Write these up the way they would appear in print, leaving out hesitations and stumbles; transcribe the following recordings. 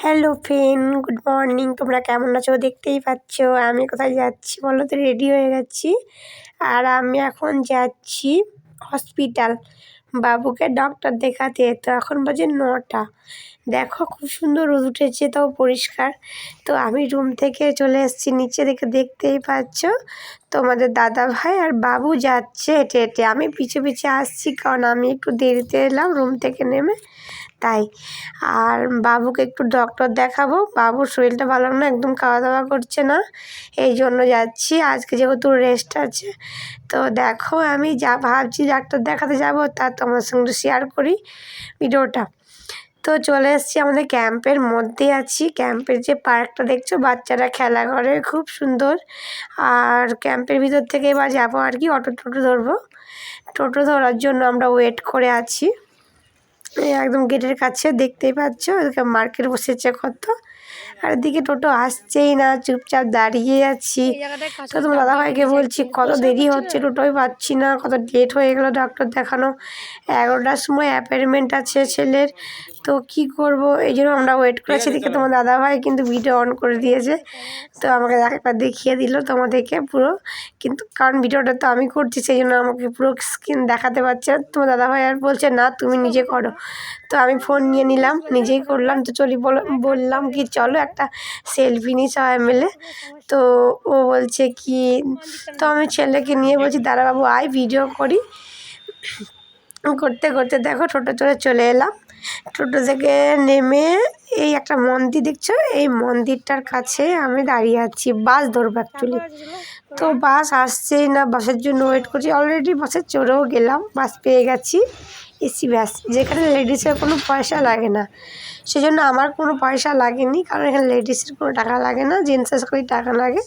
Hello friend, good morning. তোমরা কেমন আছো? দেখতেই পাচ্ছ আমি কোথায় যাচ্ছি বলো তো। রেডি হয়ে গেছি আর আমি এখন যাচ্ছি হসপিটাল বাবুকে ডক্টর দেখাতে। তো এখন বাজে 9টা। দেখো খুব সুন্দর রোদ উঠেছে, তাও পরিষ্কার। তো আমি রুম থেকে চলে এসেছি নিচে, দেখতেই পাচ্ছ তোমাদের দাদা ভাই আর বাবু যাচ্ছে হেঁটে হেঁটে। আমি পিছু পিছু আসছি, কারণ আমি একটু দেরিতে এলাম রুম থেকে নেমে, তাই। আর বাবুকে একটু ডক্টর দেখাবো। বাবুর শরীরটা ভালো না, একদম খাওয়া দাওয়া করছে না, এই জন্য যাচ্ছি। আজকে যেহেতু রেস্ট আছে, তো দেখো আমি যা ভাবছি ডাক্তার দেখাতে যাব, তা তোমার সঙ্গে শেয়ার করি ভিডিওটা। তো চলে এসেছি, আমাদের ক্যাম্পের মধ্যে আছি। ক্যাম্পের যে পার্কটা দেখছো, বাচ্চারা খেলা করে, খুব সুন্দর। আর ক্যাম্পের ভিতর থেকে এবার যাবো আর কি, টোটো ধরবো। টোটো ধরার জন্য আমরা ওয়েট করে আছি একদম গেটের কাছে। দেখতেই পাচ্ছ এদিকে মার্কেট বসেছে কত, আর এদিকে টোটো আসছেই না, চুপচাপ দাঁড়িয়ে আছি। তো তোমার দাদাভাইকে বলছি কত দেরি হচ্ছে, টোটোই পাচ্ছি না, কত লেট হয়ে গেলো ডাক্তার দেখানো। 11টার সময় অ্যাপয়েন্টমেন্ট আছে ছেলের, তো কি করব, এই জন্য আমরা ওয়েট করেছি। এদিকে তোমার দাদাভাই কিন্তু ভিডিও অন করে দিয়েছে, তো আমাকে একবার দেখিয়ে দিল তোমাদেরকে পুরো। কিন্তু কারণ ভিডিওটা তো আমি করছি, সেই জন্য আমাকে পুরো স্ক্রিন দেখাতে পারছে না। তোমার দাদাভাই আর বলছে না তুমি নিজে করো। তো আমি ফোন নিয়ে নিলাম, নিজেই করলাম। তো বললাম কি চলো একটা সেলফি নিই সবাই মিলে। তো ও বলছে কি, তো আমি ছেলেকে নিয়ে বলছি দাঁড়া বাবু আয় ভিডিও করি। করতে করতে দেখো টোটো চলে এলাম। টোটো থেকে নেমে এই একটা মন্দির দেখছো, এই মন্দিরটার কাছে আমি দাঁড়িয়ে আছি, বাস ধরবো অ্যাকচুয়ালি। তো বাস আসছেই না, বাসের জন্য ওয়েট করছি। অলরেডি বাসে চড়েও গেলাম, বাস পেয়ে গেছি, এসি বাস, যেখানে লেডিসের কোনো পয়সা লাগে না। সেজন্য আমার কোনো পয়সা লাগেনি, কারণ এখানে লেডিসের কোনো টাকা লাগে না, জেন্টসের করে টাকা লাগে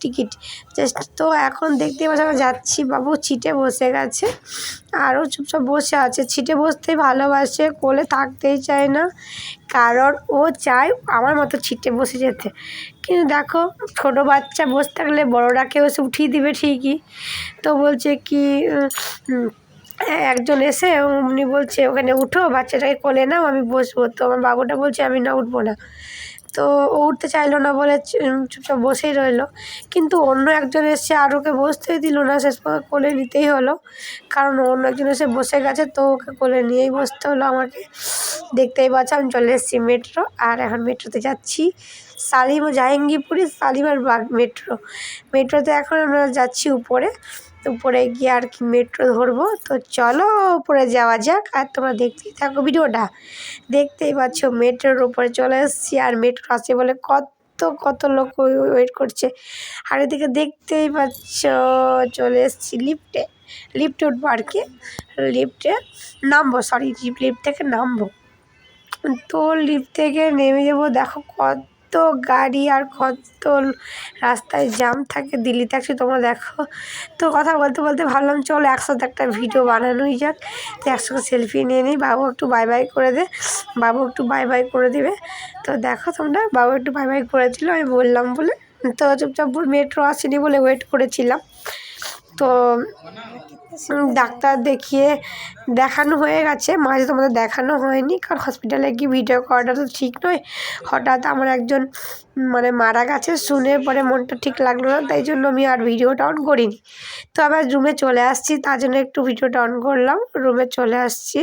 টিকিট জাস্ট। তো এখন দেখতে পাচ্ছি আমরা যাচ্ছি, বাবু সিটে বসে গেছে, আরও চুপচাপ বসে আছে। সিটে বসতে ভালোবাসে, কোলে থাকতেই চায় না, কারণ ও চায় আমার মতো সিটে বসে যেতে। কিন্তু দেখো ছোটো বাচ্চা বসে থাকলে বড়রা কেউ এসে উঠিয়ে দিবে ঠিকই। তো বলছে কি একজন এসে উনি বলছে ওখানে উঠো, বাচ্চাটাকে কোলে নাও, আমি বসবো। তো আমার বাবুটা বলছে আমি না, উঠবো না। তো ও উঠতে চাইলো না বলে চুপচাপ বসেই রইলো। কিন্তু অন্য একজন এসে আর ওকে বসতেই দিল না, শেষ পর্যন্ত কোলে নিতেই হলো, কারণ অন্য একজন এসে বসে গেছে, তো ওকে কোলে নিয়েই বসতে হলো আমাকে। দেখতেই পাচ্ছ আমি চলে এসেছি মেট্রো, আর এখন মেট্রোতে যাচ্ছি জাহাঙ্গীরপুরে শালিমার বাগ মেট্রোতে এখন আমরা যাচ্ছি উপরে গিয়ে আর কি মেট্রো ধরবো। তো চলো উপরে যাওয়া যাক, আর তোমরা দেখতেই থাকো ভিডিওটা। দেখতেই পাচ্ছ মেট্রোর উপরে চলে এসেছি, আর মেট্রো আসছে বলে কত লোক ওয়েট করছে। আর এদিকে দেখতেই পাচ্ছ চলে এসেছি লিফটে উঠবো আর কি, লিফটে নামবো, লিফট থেকে নামবো। তো লিফট থেকে নেমে যাবো, দেখো কত গাড়ি আর কত রাস্তায় জ্যাম থাকে দিল্লিতে, একসাথে তোমরা দেখো। তো কথা বলতে বলতে ভাবলাম চলো একসাথে একটা ভিডিও বানানোই যাক। তো একসাথে সেলফি নিয়ে নিই, বাবু একটু বাই বাই করে দিবে। তো দেখো তোমরা, বাবু একটু বাই করেছিল, আমি বললাম বলে। তো চুপচাপ মেট্রো আসেনি বলে ওয়েট করেছিলাম। তো ডাক্তার দেখানো হয়ে গেছে, মাঝে তোমাদের দেখানো হয়নি, কারণ হসপিটালে গিয়ে ভিডিও করাটা তো ঠিক নয়। হঠাৎ আমার একজন মারা গেছে শুনে পরে মনটা ঠিক লাগলো না, তাই জন্য আমি আর ভিডিওটা অন করিনি। তো আবার রুমে চলে আসছি, তার জন্য একটু ভিডিওটা অন করলাম। রুমে চলে আসছি,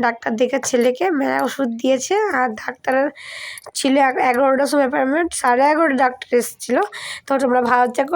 ডাক্তার দেখে ছেলেকে মেলা ওষুধ দিয়েছে। আর ডাক্তারের ছিল 11টার সময় অ্যাপয়েন্টমেন্ট, 11:30 ডাক্তার এসেছিলো। তো তোমরা ভালো থেকো।